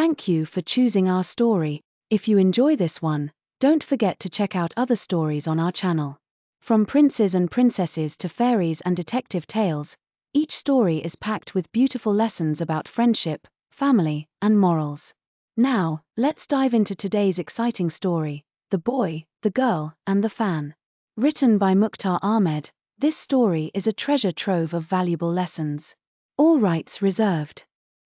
Thank you for choosing our story. If you enjoy this one, don't forget to check out other stories on our channel. From princes and princesses to fairies and detective tales, each story is packed with beautiful lessons about friendship, family, and morals. Now, let's dive into today's exciting story, The Boy, the Girl, and the Fan. Written by Mukhtar Ahmed, this story is a treasure trove of valuable lessons. All rights reserved.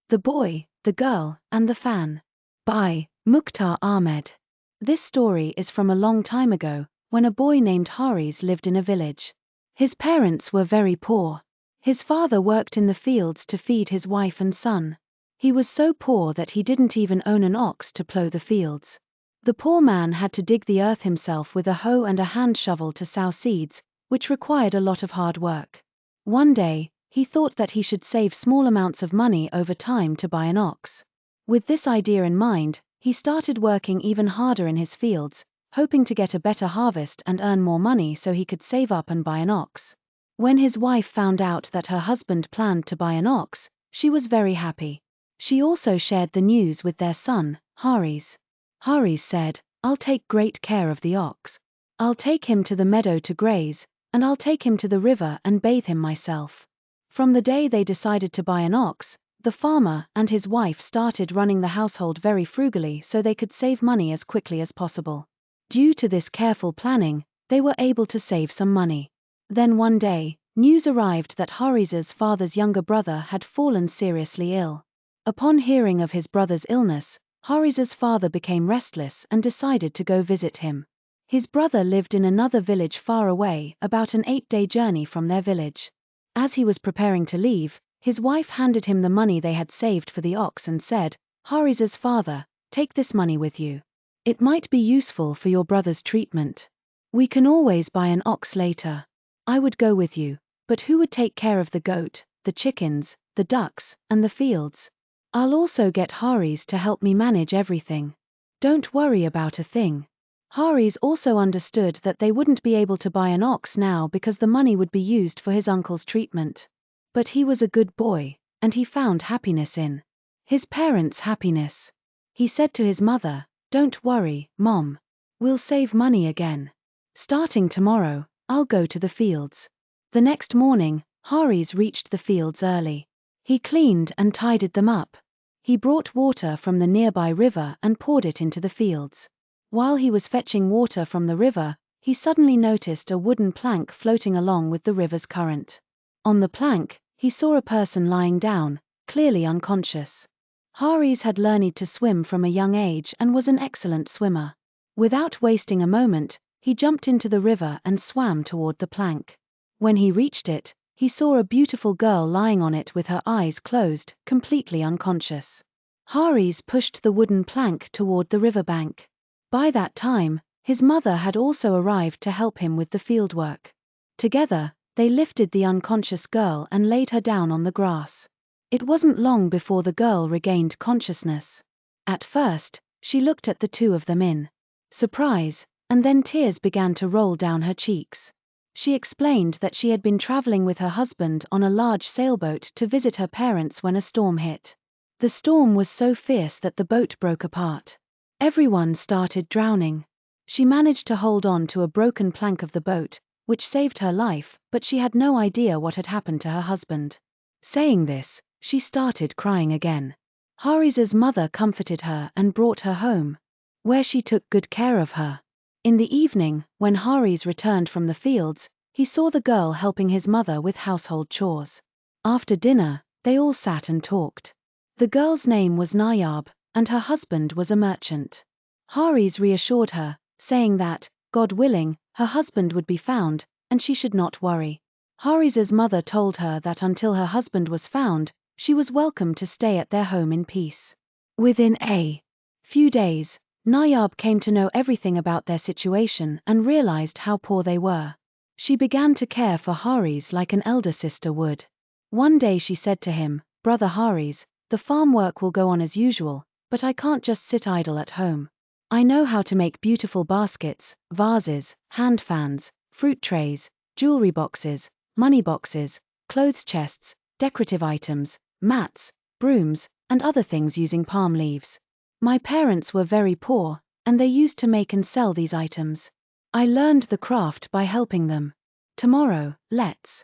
The Boy, the Girl, and the Fan. By Mukhtar Ahmed. This story is from a long time ago, when a boy named Haris lived in a village. His parents were very poor. His father worked in the fields to feed his wife and son. He was so poor that he didn't even own an ox to plough the fields. The poor man had to dig the earth himself with a hoe and a hand shovel to sow seeds, which required a lot of hard work. One day, he thought that he should save small amounts of money over time to buy an ox. With this idea in mind, he started working even harder in his fields, hoping to get a better harvest and earn more money so he could save up and buy an ox. When his wife found out that her husband planned to buy an ox, she was very happy. She also shared the news with their son, Haris. Haris said, "I'll take great care of the ox. I'll take him to the meadow to graze, and I'll take him to the river and bathe him myself." From the day they decided to buy an ox, the farmer and his wife started running the household very frugally so they could save money as quickly as possible. Due to this careful planning, they were able to save some money. Then one day, news arrived that Haris's father's younger brother had fallen seriously ill. Upon hearing of his brother's illness, Haris's father became restless and decided to go visit him. His brother lived in another village far away, about an 8-day journey from their village. As he was preparing to leave, his wife handed him the money they had saved for the ox and said, "Haris's father, take this money with you. It might be useful for your brother's treatment. We can always buy an ox later. I would go with you, but who would take care of the goat, the chickens, the ducks, and the fields? I'll also get Haris to help me manage everything. Don't worry about a thing." Haris also understood that they wouldn't be able to buy an ox now because the money would be used for his uncle's treatment. But he was a good boy, and he found happiness in his parents' happiness. He said to his mother, "Don't worry, Mom. We'll save money again. Starting tomorrow, I'll go to the fields." The next morning, Haris reached the fields early. He cleaned and tidied them up. He brought water from the nearby river and poured it into the fields. While he was fetching water from the river, he suddenly noticed a wooden plank floating along with the river's current. On the plank, he saw a person lying down, clearly unconscious. Haris had learned to swim from a young age and was an excellent swimmer. Without wasting a moment, he jumped into the river and swam toward the plank. When he reached it, he saw a beautiful girl lying on it with her eyes closed, completely unconscious. Haris pushed the wooden plank toward the riverbank. By that time, his mother had also arrived to help him with the fieldwork. Together, they lifted the unconscious girl and laid her down on the grass. It wasn't long before the girl regained consciousness. At first, she looked at the two of them in surprise, and then tears began to roll down her cheeks. She explained that she had been traveling with her husband on a large sailboat to visit her parents when a storm hit. The storm was so fierce that the boat broke apart. Everyone started drowning. She managed to hold on to a broken plank of the boat, which saved her life, but she had no idea what had happened to her husband. Saying this, she started crying again. Haris's mother comforted her and brought her home, where she took good care of her. In the evening, when Haris returned from the fields, he saw the girl helping his mother with household chores. After dinner, they all sat and talked. The girl's name was Nayab, and her husband was a merchant. Haris reassured her, saying that, God willing, her husband would be found, and she should not worry. Haris's mother told her that until her husband was found, she was welcome to stay at their home in peace. Within a few days, Nayab came to know everything about their situation and realized how poor they were. She began to care for Haris like an elder sister would. One day she said to him, "Brother Haris, the farm work will go on as usual, but I can't just sit idle at home. I know how to make beautiful baskets, vases, hand fans, fruit trays, jewelry boxes, money boxes, clothes chests, decorative items, mats, brooms, and other things using palm leaves. My parents were very poor, and they used to make and sell these items. I learned the craft by helping them. Tomorrow, let's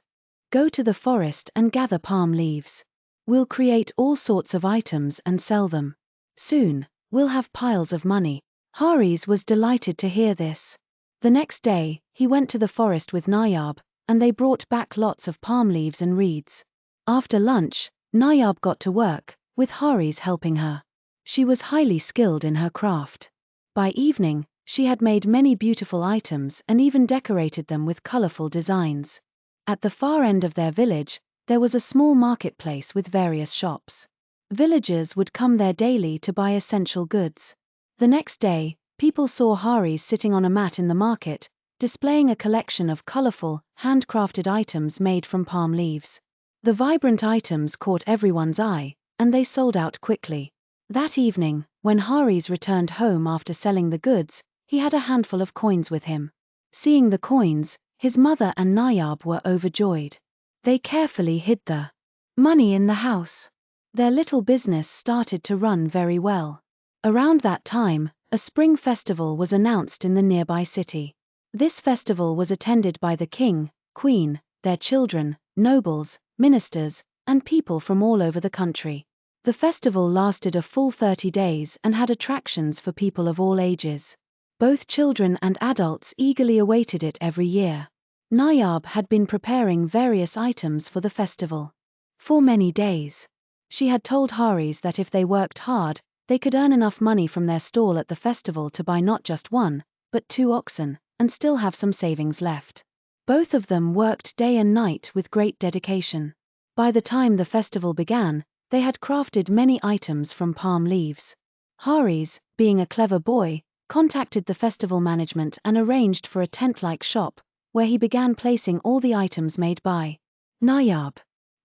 go to the forest and gather palm leaves. We'll create all sorts of items and sell them. Soon, we'll have piles of money. Haris was delighted to hear this. The next day, he went to the forest with Nayab, and they brought back lots of palm leaves and reeds. After lunch, Nayab got to work, with Haris helping her. She was highly skilled in her craft. By evening, she had made many beautiful items and even decorated them with colorful designs. At the far end of their village, there was a small marketplace with various shops. Villagers would come there daily to buy essential goods. The next day, people saw Haris sitting on a mat in the market, displaying a collection of colorful, handcrafted items made from palm leaves. The vibrant items caught everyone's eye, and they sold out quickly. That evening, when Haris returned home after selling the goods, he had a handful of coins with him. Seeing the coins, his mother and Nayab were overjoyed. They carefully hid the money in the house. Their little business started to run very well. Around that time, a spring festival was announced in the nearby city. This festival was attended by the king, queen, their children, nobles, ministers, and people from all over the country. The festival lasted a full 30 days and had attractions for people of all ages. Both children and adults eagerly awaited it every year. Nayab had been preparing various items for the festival. For many days. She had told Haris that if they worked hard, they could earn enough money from their stall at the festival to buy not just 1, but 2 oxen, and still have some savings left. Both of them worked day and night with great dedication. By the time the festival began, they had crafted many items from palm leaves. Haris, being a clever boy, contacted the festival management and arranged for a tent-like shop, where he began placing all the items made by Nayab.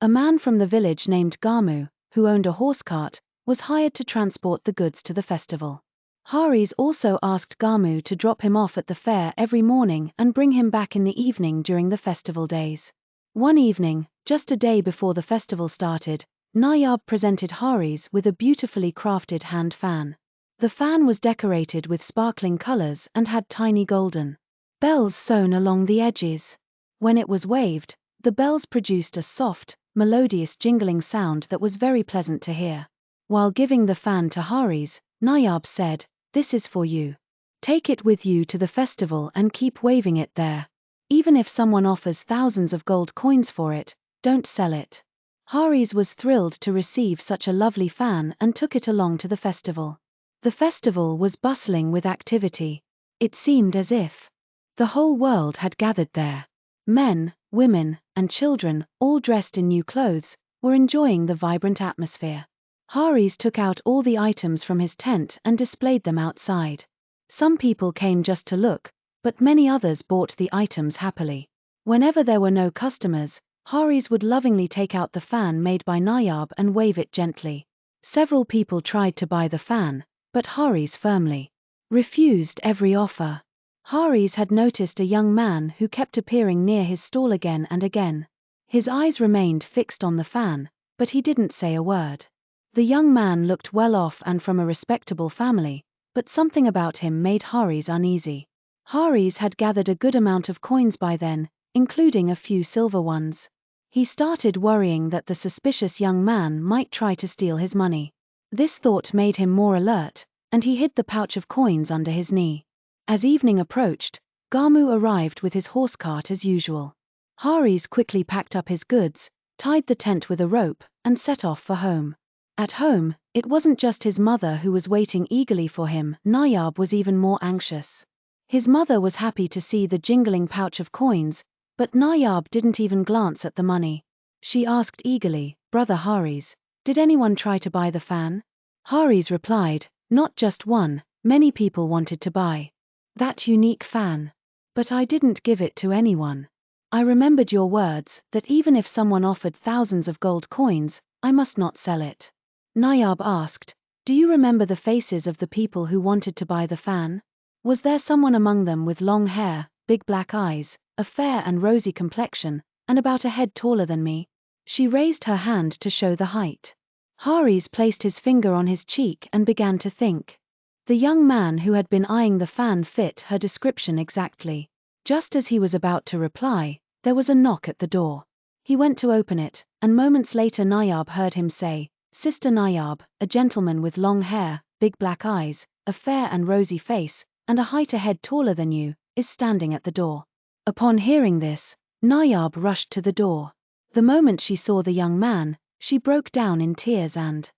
A man from the village named Gamu, who owned a horse cart, was hired to transport the goods to the festival. Haris also asked Gamu to drop him off at the fair every morning and bring him back in the evening during the festival days. One evening, just a day before the festival started, Nayab presented Haris with a beautifully crafted hand fan. The fan was decorated with sparkling colors and had tiny golden bells sewn along the edges. When it was waved, the bells produced a soft, melodious jingling sound that was very pleasant to hear. While giving the fan to Haris, Nayab said, "This is for you. Take it with you to the festival and keep waving it there. Even if someone offers thousands of gold coins for it, don't sell it." Haris was thrilled to receive such a lovely fan and took it along to the festival. The festival was bustling with activity. It seemed as if the whole world had gathered there. Men, women, and children, all dressed in new clothes, were enjoying the vibrant atmosphere. Haris took out all the items from his tent and displayed them outside. Some people came just to look, but many others bought the items happily. Whenever there were no customers, Haris would lovingly take out the fan made by Nayab and wave it gently. Several people tried to buy the fan, but Haris firmly refused every offer. Haris had noticed a young man who kept appearing near his stall again and again. His eyes remained fixed on the fan, but he didn't say a word. The young man looked well off and from a respectable family, but something about him made Haris uneasy. Haris had gathered a good amount of coins by then, including a few silver ones. He started worrying that the suspicious young man might try to steal his money. This thought made him more alert, and he hid the pouch of coins under his knee. As evening approached, Gamu arrived with his horse cart as usual. Haris quickly packed up his goods, tied the tent with a rope, and set off for home. At home, it wasn't just his mother who was waiting eagerly for him. Nayab was even more anxious. His mother was happy to see the jingling pouch of coins, but Nayab didn't even glance at the money. She asked eagerly, "Brother Haris, did anyone try to buy the fan?" Haris replied, "Not just one, many people wanted to buy that unique fan. But I didn't give it to anyone. I remembered your words, that even if someone offered thousands of gold coins, I must not sell it." Nayab asked, "Do you remember the faces of the people who wanted to buy the fan? Was there someone among them with long hair, big black eyes, a fair and rosy complexion, and about a head taller than me?" She raised her hand to show the height. Haris placed his finger on his cheek and began to think. The young man who had been eyeing the fan fit her description exactly. Just as he was about to reply, there was a knock at the door. He went to open it, and moments later Nayab heard him say, "Sister Nayab, a gentleman with long hair, big black eyes, a fair and rosy face, and a height a head taller than you, is standing at the door." Upon hearing this, Nayab rushed to the door. The moment she saw the young man, she broke down in tears and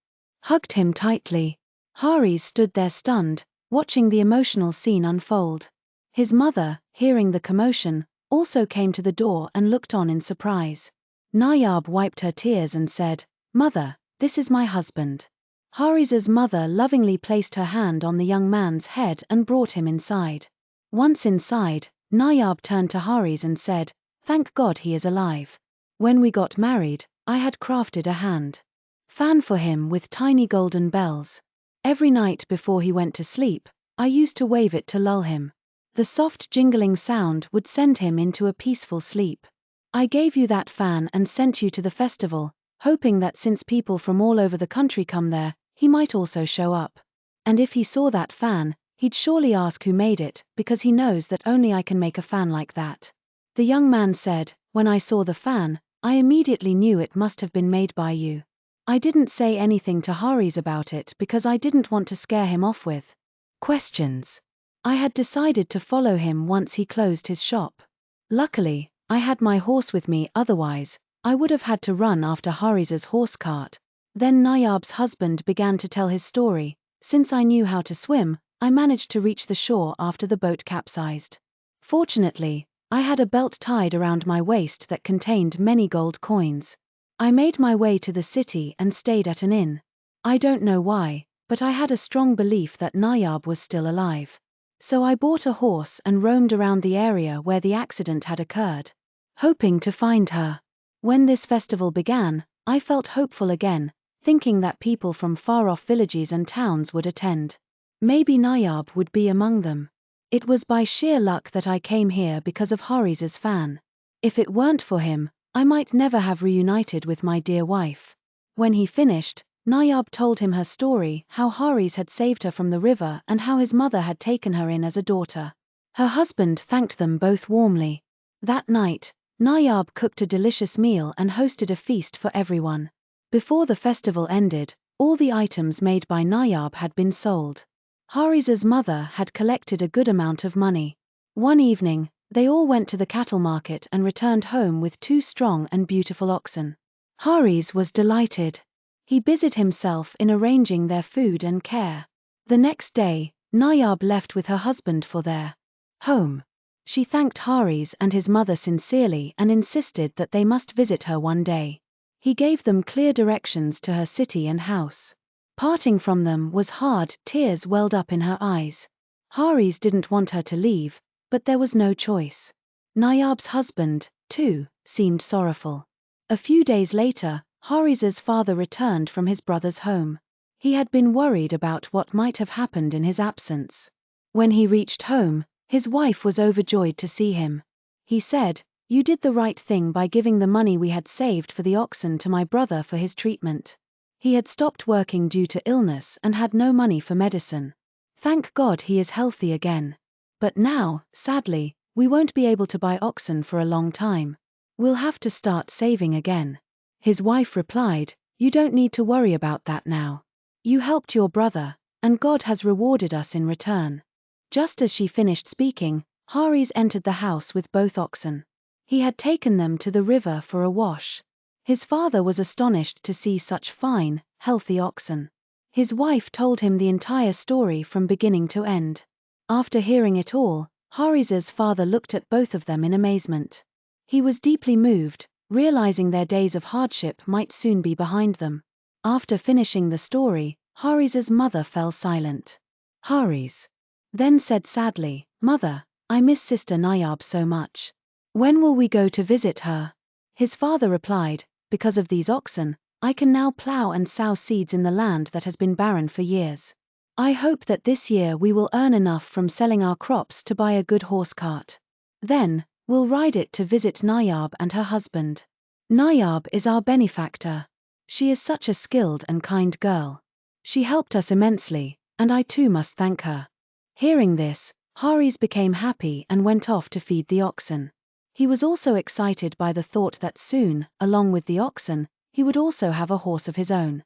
hugged him tightly. Haris stood there stunned, watching the emotional scene unfold. His mother, hearing the commotion, also came to the door and looked on in surprise. Nayab wiped her tears and said, "Mother, this is my husband." Haris's mother lovingly placed her hand on the young man's head and brought him inside. Once inside, Nayab turned to Haris and said, "Thank God he is alive. When we got married, I had crafted a hand fan for him with tiny golden bells. Every night before he went to sleep, I used to wave it to lull him. The soft jingling sound would send him into a peaceful sleep. I gave you that fan and sent you to the festival, hoping that since people from all over the country come there, he might also show up. And if he saw that fan, he'd surely ask who made it, because he knows that only I can make a fan like that." The young man said, "When I saw the fan, I immediately knew it must have been made by you. I didn't say anything to Haris about it because I didn't want to scare him off with questions. I had decided to follow him once he closed his shop. Luckily, I had my horse with me, otherwise, I would have had to run after Haris's horse cart." Then Nayab's husband began to tell his story. "Since I knew how to swim, I managed to reach the shore after the boat capsized. Fortunately, I had a belt tied around my waist that contained many gold coins. I made my way to the city and stayed at an inn. I don't know why, but I had a strong belief that Nayab was still alive. So I bought a horse and roamed around the area where the accident had occurred, hoping to find her. When this festival began, I felt hopeful again, thinking that people from far-off villages and towns would attend. Maybe Nayab would be among them. It was by sheer luck that I came here because of Haris's fan. If it weren't for him, I might never have reunited with my dear wife." When he finished, Nayab told him her story, how Haris had saved her from the river and how his mother had taken her in as a daughter. Her husband thanked them both warmly. That night, Nayab cooked a delicious meal and hosted a feast for everyone. Before the festival ended, all the items made by Nayab had been sold. Haris's mother had collected a good amount of money. One evening, they all went to the cattle market and returned home with 2 strong and beautiful oxen. Haris was delighted. He busied himself in arranging their food and care. The next day, Nayab left with her husband for their home. She thanked Haris and his mother sincerely and insisted that they must visit her one day. He gave them clear directions to her city and house. Parting from them was hard, tears welled up in her eyes. Haris didn't want her to leave, but there was no choice. Nayab's husband, too, seemed sorrowful. A few days later, Haris's father returned from his brother's home. He had been worried about what might have happened in his absence. When he reached home, his wife was overjoyed to see him. He said, "You did the right thing by giving the money we had saved for the oxen to my brother for his treatment. He had stopped working due to illness and had no money for medicine. Thank God he is healthy again. But now, sadly, we won't be able to buy oxen for a long time. We'll have to start saving again." His wife replied, "You don't need to worry about that now. You helped your brother, and God has rewarded us in return." Just as she finished speaking, Haris entered the house with both oxen. He had taken them to the river for a wash. His father was astonished to see such fine, healthy oxen. His wife told him the entire story from beginning to end. After hearing it all, Haris's father looked at both of them in amazement. He was deeply moved, realizing their days of hardship might soon be behind them. After finishing the story, Haris's mother fell silent. Haris then said sadly, "Mother, I miss Sister Nayab so much. When will we go to visit her?" His father replied, "Because of these oxen, I can now plow and sow seeds in the land that has been barren for years. I hope that this year we will earn enough from selling our crops to buy a good horse cart. Then, we'll ride it to visit Nayab and her husband. Nayab is our benefactor. She is such a skilled and kind girl. She helped us immensely, and I too must thank her." Hearing this, Haris became happy and went off to feed the oxen. He was also excited by the thought that soon, along with the oxen, he would also have a horse of his own.